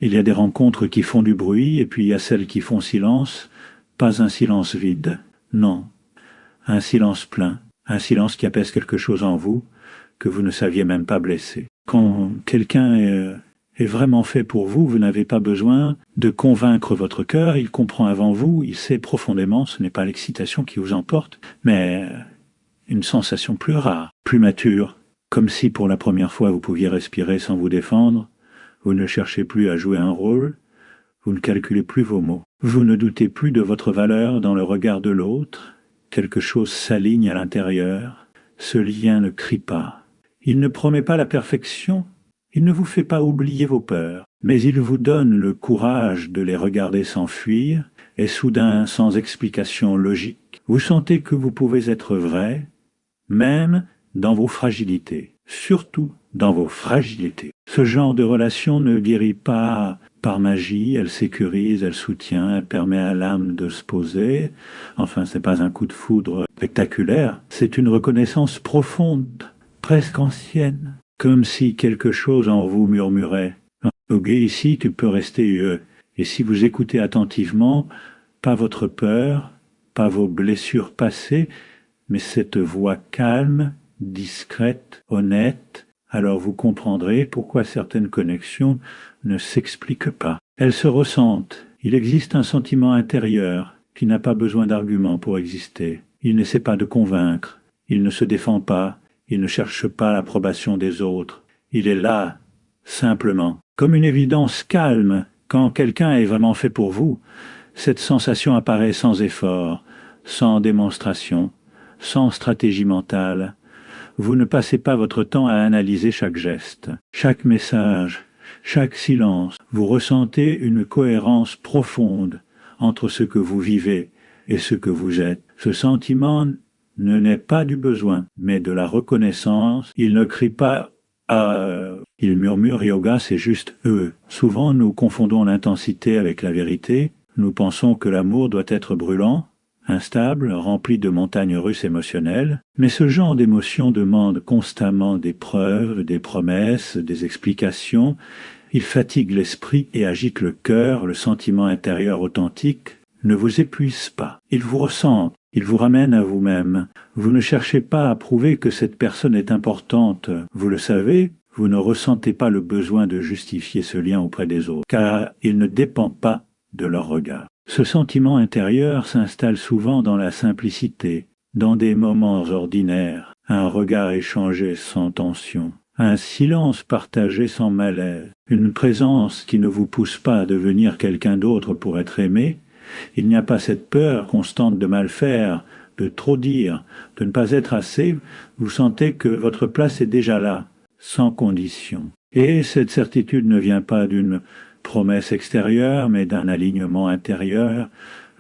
Il y a des rencontres qui font du bruit, et puis il y a celles qui font silence, pas un silence vide, non, un silence plein, un silence qui apaise quelque chose en vous que vous ne saviez même pas blesser. Quand quelqu'un est vraiment fait pour vous, vous n'avez pas besoin de convaincre votre cœur, il comprend avant vous, il sait profondément, ce n'est pas l'excitation qui vous emporte, mais une sensation plus rare, plus mature, comme si pour la première fois vous pouviez respirer sans vous défendre, vous ne cherchez plus à jouer un rôle, vous ne calculez plus vos mots, vous ne doutez plus de votre valeur dans le regard de l'autre, quelque chose s'aligne à l'intérieur, ce lien ne crie pas. Il ne promet pas la perfection, il ne vous fait pas oublier vos peurs, mais il vous donne le courage de les regarder s'enfuir, et soudain, sans explication logique, vous sentez que vous pouvez être vrai, même dans vos fragilités, surtout dans vos fragilités. Ce genre de relation ne guérit pas par magie, elle sécurise, elle soutient, elle permet à l'âme de se poser. Enfin, c'est pas un coup de foudre spectaculaire, c'est une reconnaissance profonde, presque ancienne, comme si quelque chose en vous murmurait. Ok, ici, tu peux rester et si vous écoutez attentivement, pas votre peur, pas vos blessures passées, mais cette voix calme, discrète, honnête, alors vous comprendrez pourquoi certaines connexions ne s'expliquent pas. Elles se ressentent. Il existe un sentiment intérieur qui n'a pas besoin d'arguments pour exister. Il n'essaie pas de convaincre. Il ne se défend pas. Il ne cherche pas l'approbation des autres. Il est là, simplement, comme une évidence calme. Quand quelqu'un est vraiment fait pour vous, cette sensation apparaît sans effort, sans démonstration, sans stratégie mentale. Vous ne passez pas votre temps à analyser chaque geste, chaque message, chaque silence. Vous ressentez une cohérence profonde entre ce que vous vivez et ce que vous êtes. Ce sentiment ne naît pas du besoin, mais de la reconnaissance. Il ne crie pas il murmure yoga, c'est juste eux. Souvent, nous confondons l'intensité avec la vérité. Nous pensons que l'amour doit être brûlant, instable, rempli de montagnes russes émotionnelles, mais ce genre d'émotion demande constamment des preuves, des promesses, des explications. Il fatigue l'esprit et agite le cœur, le sentiment intérieur authentique ne vous épuise pas. Il vous ressent, il vous ramène à vous-même. Vous ne cherchez pas à prouver que cette personne est importante. Vous le savez, vous ne ressentez pas le besoin de justifier ce lien auprès des autres, car il ne dépend pas de leur regard. Ce sentiment intérieur s'installe souvent dans la simplicité, dans des moments ordinaires, un regard échangé sans tension, un silence partagé sans malaise, une présence qui ne vous pousse pas à devenir quelqu'un d'autre pour être aimé. Il n'y a pas cette peur constante de mal faire, de trop dire, de ne pas être assez. Vous sentez que votre place est déjà là, sans condition. Et cette certitude ne vient pas d'une promesse extérieure, mais d'un alignement intérieur.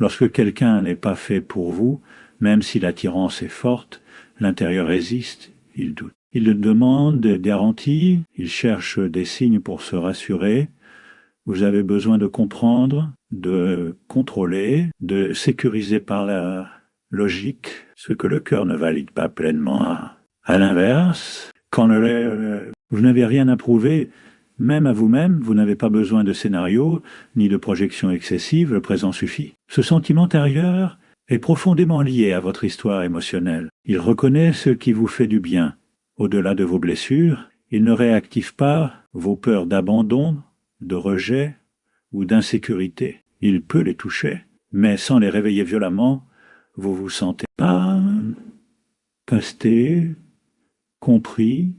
Lorsque quelqu'un n'est pas fait pour vous, même si l'attirance est forte, l'intérieur résiste, il doute. Il demande des garanties, il cherche des signes pour se rassurer. Vous avez besoin de comprendre, de contrôler, de sécuriser par la logique ce que le cœur ne valide pas pleinement. À l'inverse, quand vous n'avez rien à prouver, même à vous-même, vous n'avez pas besoin de scénario, ni de projection excessive, le présent suffit. Ce sentiment intérieur est profondément lié à votre histoire émotionnelle. Il reconnaît ce qui vous fait du bien. Au-delà de vos blessures, il ne réactive pas vos peurs d'abandon, de rejet ou d'insécurité. Il peut les toucher, mais sans les réveiller violemment, vous vous sentez pas casté, compris,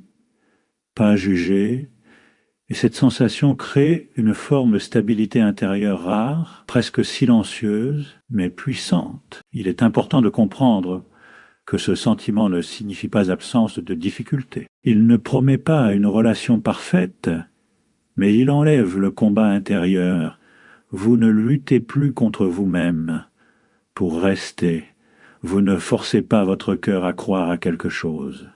pas jugé. Et cette sensation crée une forme de stabilité intérieure rare, presque silencieuse, mais puissante. Il est important de comprendre que ce sentiment ne signifie pas absence de difficulté. Il ne promet pas une relation parfaite, mais il enlève le combat intérieur. Vous ne luttez plus contre vous-même pour rester. Vous ne forcez pas votre cœur à croire à quelque chose.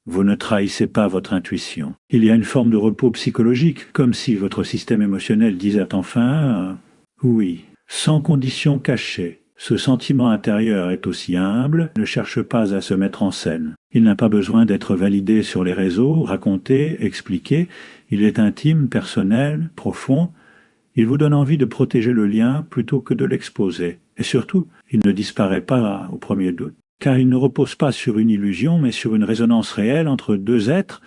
Vous ne trahissez pas votre intuition. Il y a une forme de repos psychologique, comme si votre système émotionnel disait enfin « oui », sans condition cachée. Ce sentiment intérieur est aussi humble, ne cherche pas à se mettre en scène. Il n'a pas besoin d'être validé sur les réseaux, raconté, expliqué. Il est intime, personnel, profond. Il vous donne envie de protéger le lien plutôt que de l'exposer. Et surtout, il ne disparaît pas au premier doute, car il ne repose pas sur une illusion, mais sur une résonance réelle entre deux êtres.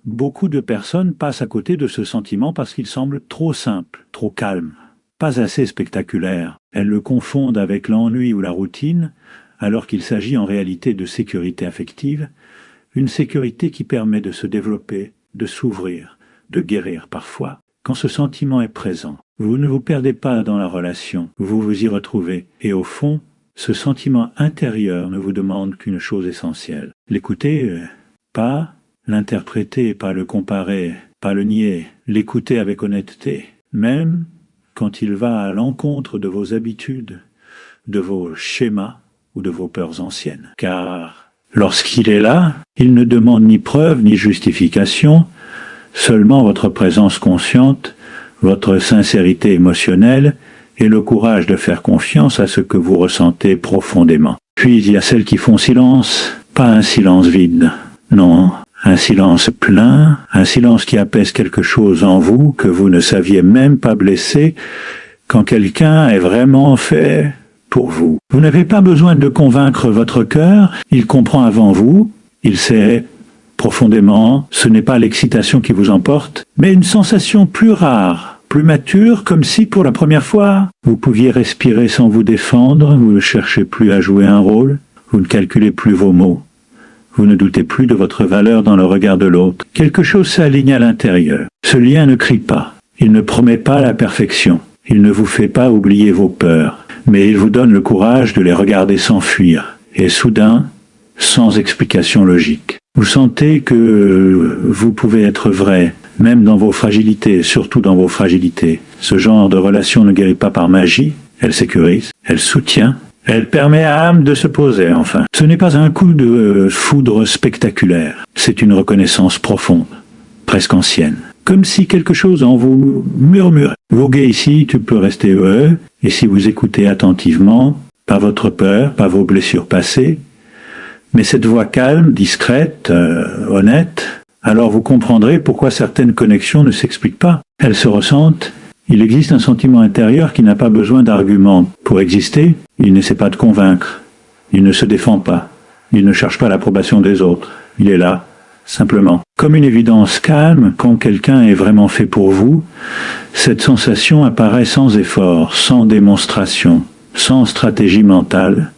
Beaucoup de personnes passent à côté de ce sentiment parce qu'il semble trop simple, trop calme, pas assez spectaculaire. Elles le confondent avec l'ennui ou la routine, alors qu'il s'agit en réalité de sécurité affective, une sécurité qui permet de se développer, de s'ouvrir, de guérir parfois. Quand ce sentiment est présent, vous ne vous perdez pas dans la relation, vous vous y retrouvez, et au fond, ce sentiment intérieur ne vous demande qu'une chose essentielle. L'écouter, pas l'interpréter, pas le comparer, pas le nier, l'écouter avec honnêteté, même quand il va à l'encontre de vos habitudes, de vos schémas ou de vos peurs anciennes. Car lorsqu'il est là, il ne demande ni preuve ni justification, seulement votre présence consciente, votre sincérité émotionnelle et le courage de faire confiance à ce que vous ressentez profondément. Puis il y a celles qui font silence, pas un silence vide, non, un silence plein, un silence qui apaise quelque chose en vous que vous ne saviez même pas blesser quand quelqu'un est vraiment fait pour vous. Vous n'avez pas besoin de convaincre votre cœur, il comprend avant vous, il sait profondément, ce n'est pas l'excitation qui vous emporte, mais une sensation plus rare, plus mature, comme si pour la première fois, vous pouviez respirer sans vous défendre, vous ne cherchez plus à jouer un rôle, vous ne calculez plus vos mots. Vous ne doutez plus de votre valeur dans le regard de l'autre. Quelque chose s'aligne à l'intérieur. Ce lien ne crie pas. Il ne promet pas la perfection. Il ne vous fait pas oublier vos peurs. Mais il vous donne le courage de les regarder s'enfuir. Et soudain, sans explication logique. Vous sentez que vous pouvez être vrai, même dans vos fragilités, surtout dans vos fragilités. Ce genre de relation ne guérit pas par magie. Elle sécurise, elle soutient. Elle permet à l'âme de se poser, enfin. Ce n'est pas un coup de foudre spectaculaire. C'est une reconnaissance profonde, presque ancienne. Comme si quelque chose en vous murmurait. Voguer ici, tu peux rester heureux, et si vous écoutez attentivement, pas votre peur, pas vos blessures passées, mais cette voix calme, discrète, honnête, alors vous comprendrez pourquoi certaines connexions ne s'expliquent pas. Elles se ressentent. Il existe un sentiment intérieur qui n'a pas besoin d'arguments. Pour exister, il n'essaie pas de convaincre. Il ne se défend pas. Il ne cherche pas l'approbation des autres. Il est là, simplement. Comme une évidence calme, quand quelqu'un est vraiment fait pour vous, cette sensation apparaît sans effort, sans démonstration, sans stratégie mentale.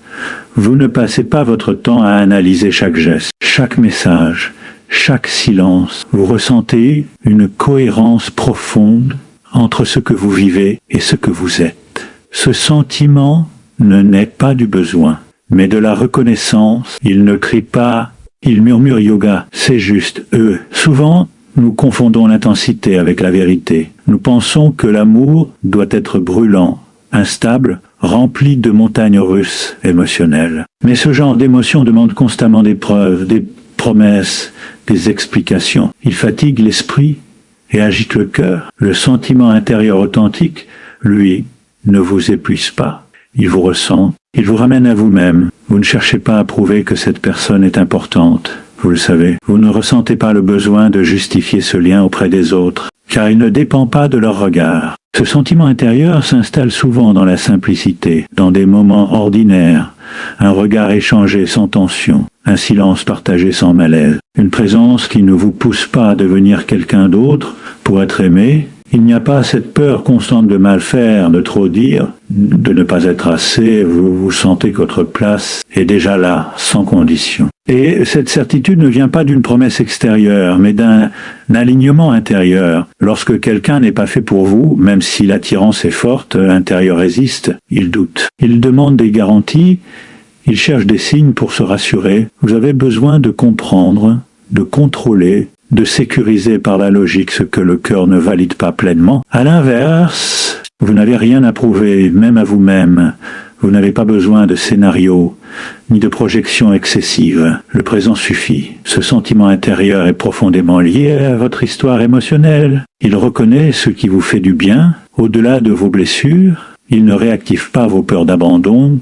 Vous ne passez pas votre temps à analyser chaque geste, chaque message, chaque silence. Vous ressentez une cohérence profonde entre ce que vous vivez et ce que vous êtes. Ce sentiment ne naît pas du besoin, mais de la reconnaissance. Il ne crie pas, il murmure yoga, c'est juste eux. Souvent, nous confondons l'intensité avec la vérité. Nous pensons que l'amour doit être brûlant, instable, rempli de montagnes russes émotionnelles. Mais ce genre d'émotion demande constamment des preuves, des promesses, des explications. Il fatigue l'esprit et agite le cœur. Le sentiment intérieur authentique, lui, ne vous épuise pas. Il vous ressent, il vous ramène à vous-même. Vous ne cherchez pas à prouver que cette personne est importante. Vous le savez, vous ne ressentez pas le besoin de justifier ce lien auprès des autres, car il ne dépend pas de leur regard. Ce sentiment intérieur s'installe souvent dans la simplicité, dans des moments ordinaires, un regard échangé sans tension, un silence partagé sans malaise, une présence qui ne vous pousse pas à devenir quelqu'un d'autre pour être aimé. Il n'y a pas cette peur constante de mal faire, de trop dire, de ne pas être assez. Vous sentez que votre place est déjà là, sans condition. Et cette certitude ne vient pas d'une promesse extérieure, mais d'un alignement intérieur. Lorsque quelqu'un n'est pas fait pour vous, même si l'attirance est forte, l'intérieur résiste, il doute. Il demande des garanties, il cherche des signes pour se rassurer. Vous avez besoin de comprendre, de contrôler, de sécuriser par la logique ce que le cœur ne valide pas pleinement. À l'inverse, vous n'avez rien à prouver, même à vous-même. Vous n'avez pas besoin de scénario, ni de projection excessive. Le présent suffit. Ce sentiment intérieur est profondément lié à votre histoire émotionnelle. Il reconnaît ce qui vous fait du bien, au-delà de vos blessures. Il ne réactive pas vos peurs d'abandon,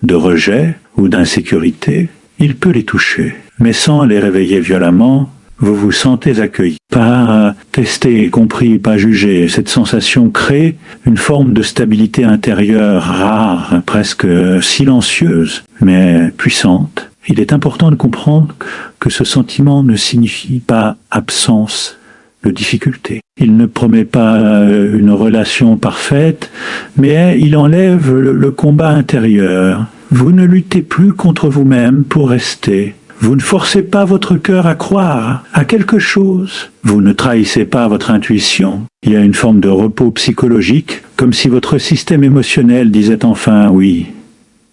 de rejet ou d'insécurité. Il peut les toucher, mais sans les réveiller violemment, Vous vous sentez accueilli, pas testé, compris, pas jugé. Cette sensation crée une forme de stabilité intérieure rare, presque silencieuse, mais puissante. Il est important de comprendre que ce sentiment ne signifie pas absence de difficulté. Il ne promet pas une relation parfaite, mais il enlève le combat intérieur. Vous ne luttez plus contre vous-même pour rester. Vous ne forcez pas votre cœur à croire à quelque chose. Vous ne trahissez pas votre intuition. Il y a une forme de repos psychologique, comme si votre système émotionnel disait enfin oui.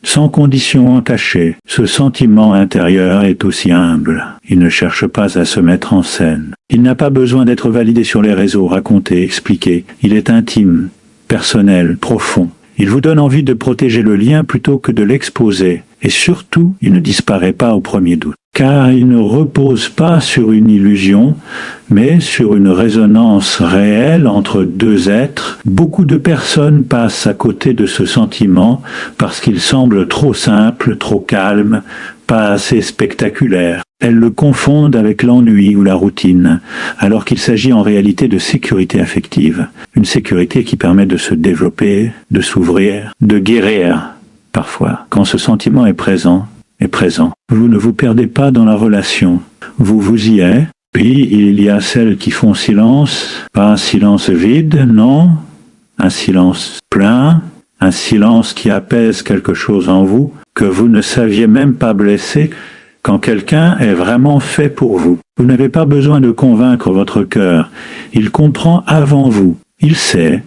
Sans condition entachée, ce sentiment intérieur est aussi humble. Il ne cherche pas à se mettre en scène. Il n'a pas besoin d'être validé sur les réseaux, raconté, expliqué. Il est intime, personnel, profond. Il vous donne envie de protéger le lien plutôt que de l'exposer. Et surtout, il ne disparaît pas au premier doute. Car il ne repose pas sur une illusion, mais sur une résonance réelle entre deux êtres. Beaucoup de personnes passent à côté de ce sentiment parce qu'il semble trop simple, trop calme, pas assez spectaculaire. Elles le confondent avec l'ennui ou la routine, alors qu'il s'agit en réalité de sécurité affective. Une sécurité qui permet de se développer, de s'ouvrir, de guérir. Parfois, quand ce sentiment est présent, vous ne vous perdez pas dans la relation. Vous y êtes. Puis il y a celles qui font silence, pas un silence vide, non, un silence plein, un silence qui apaise quelque chose en vous que vous ne saviez même pas blesser quand quelqu'un est vraiment fait pour vous. Vous n'avez pas besoin de convaincre votre cœur. Il comprend avant vous. Il sait.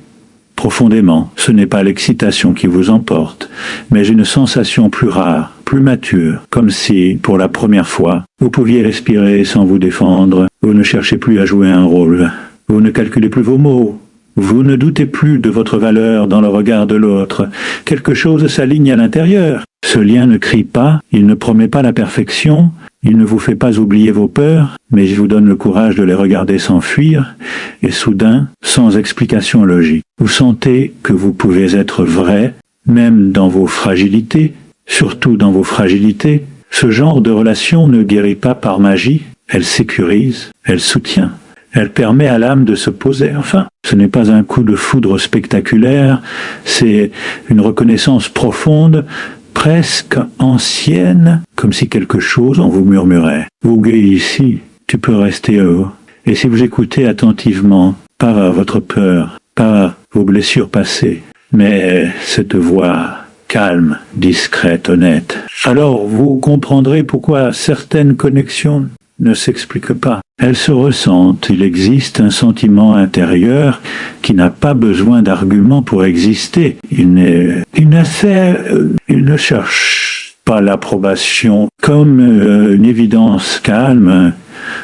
Profondément, ce n'est pas l'excitation qui vous emporte, mais une sensation plus rare, plus mature, comme si, pour la première fois, vous pouviez respirer sans vous défendre, vous ne cherchez plus à jouer un rôle, vous ne calculez plus vos mots, vous ne doutez plus de votre valeur dans le regard de l'autre, quelque chose s'aligne à l'intérieur. Ce lien ne crie pas, il ne promet pas la perfection, il ne vous fait pas oublier vos peurs, mais il vous donne le courage de les regarder s'enfuir, et soudain, sans explication logique. Vous sentez que vous pouvez être vrai, même dans vos fragilités, surtout dans vos fragilités. Ce genre de relation ne guérit pas par magie, elle sécurise, elle soutient. Elle permet à l'âme de se poser. Enfin, ce n'est pas un coup de foudre spectaculaire, c'est une reconnaissance profonde, presque ancienne, comme si quelque chose en vous murmurait. Voguez ici, tu peux rester heureux. Et si vous écoutez attentivement, pas votre peur, pas vos blessures passées, mais cette voix calme, discrète, honnête, alors vous comprendrez pourquoi certaines connexions ne s'expliquent pas. Elles se ressentent. Il existe un sentiment intérieur qui n'a pas besoin d'arguments pour exister. Il ne cherche pas l'approbation comme une évidence calme.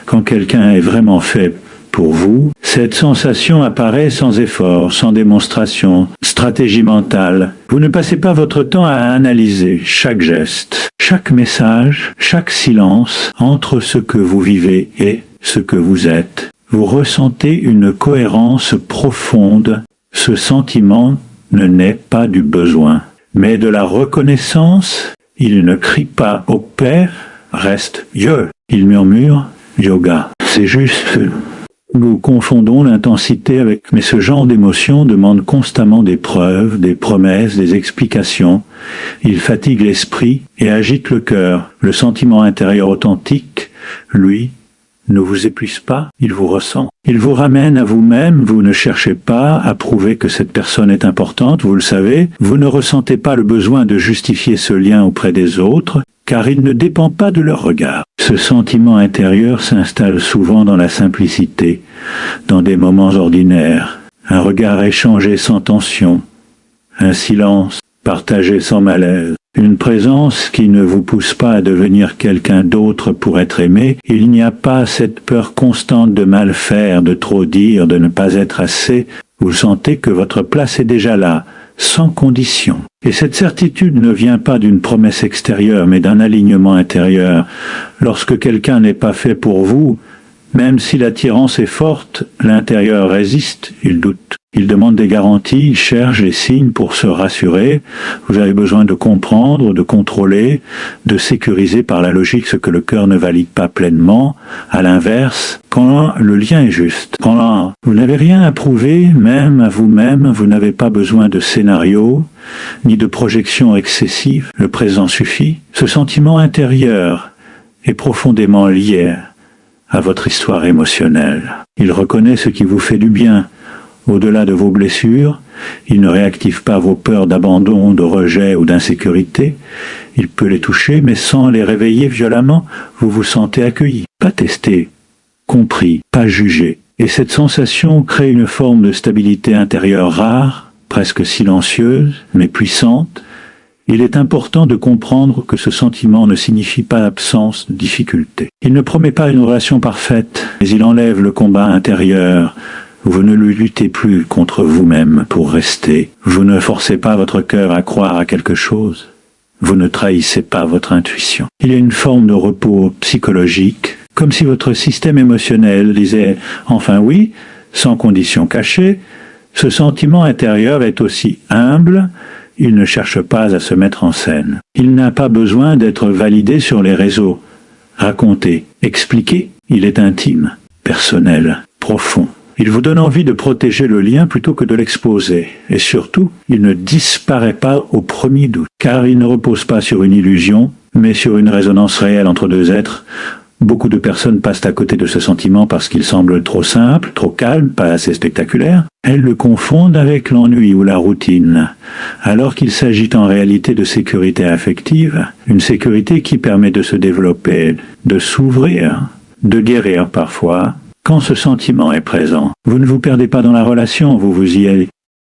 Quand quelqu'un est vraiment fait pour vous, cette sensation apparaît sans effort, sans démonstration, stratégie mentale. Vous ne passez pas votre temps à analyser chaque geste, chaque message, chaque silence entre ce que vous vivez et ce que vous êtes. Vous ressentez une cohérence profonde. Ce sentiment ne naît pas du besoin, mais de la reconnaissance. Il ne crie pas au Père, reste Dieu. Il murmure yoga. C'est juste. Nous confondons l'intensité avec... Mais ce genre d'émotion demande constamment des preuves, des promesses, des explications. Il fatigue l'esprit et agite le cœur. Le sentiment intérieur authentique, lui, ne vous épuise pas, il vous ressent. Il vous ramène à vous-même, vous ne cherchez pas à prouver que cette personne est importante, vous le savez. Vous ne ressentez pas le besoin de justifier ce lien auprès des autres, car il ne dépend pas de leur regard. Ce sentiment intérieur s'installe souvent dans la simplicité, dans des moments ordinaires, un regard échangé sans tension, un silence partagé sans malaise, une présence qui ne vous pousse pas à devenir quelqu'un d'autre pour être aimé. Il n'y a pas cette peur constante de mal faire, de trop dire, de ne pas être assez. Vous sentez que votre place est déjà là, sans condition. Et cette certitude ne vient pas d'une promesse extérieure, mais d'un alignement intérieur. Lorsque quelqu'un n'est pas fait pour vous, même si l'attirance est forte, l'intérieur résiste, il doute. Il demande des garanties, il cherche des signes pour se rassurer. Vous avez besoin de comprendre, de contrôler, de sécuriser par la logique ce que le cœur ne valide pas pleinement. À l'inverse, quand le lien est juste, quand vous n'avez rien à prouver, même à vous-même, vous n'avez pas besoin de scénario, ni de projection excessive, le présent suffit. Ce sentiment intérieur est profondément lié à votre histoire émotionnelle. Il reconnaît ce qui vous fait du bien. Au-delà de vos blessures, il ne réactive pas vos peurs d'abandon, de rejet ou d'insécurité. Il peut les toucher, mais sans les réveiller violemment, vous vous sentez accueilli, pas testé, compris, pas jugé. Et cette sensation crée une forme de stabilité intérieure rare, presque silencieuse, mais puissante. Il est important de comprendre que ce sentiment ne signifie pas l'absence de difficulté. Il ne promet pas une relation parfaite, mais il enlève le combat intérieur. Vous ne luttez plus contre vous-même pour rester. Vous ne forcez pas votre cœur à croire à quelque chose. Vous ne trahissez pas votre intuition. Il y a une forme de repos psychologique, comme si votre système émotionnel disait « enfin oui », sans condition cachée. Ce sentiment intérieur est aussi humble. Il ne cherche pas à se mettre en scène. Il n'a pas besoin d'être validé sur les réseaux. Raconté, expliqué, il est intime, personnel, profond. Il vous donne envie de protéger le lien plutôt que de l'exposer. Et surtout, il ne disparaît pas au premier doute, car il ne repose pas sur une illusion, mais sur une résonance réelle entre deux êtres. Beaucoup de personnes passent à côté de ce sentiment parce qu'il semble trop simple, trop calme, pas assez spectaculaire. Elles le confondent avec l'ennui ou la routine, alors qu'il s'agit en réalité de sécurité affective, une sécurité qui permet de se développer, de s'ouvrir, de guérir parfois. Quand ce sentiment est présent, vous ne vous perdez pas dans la relation, vous vous y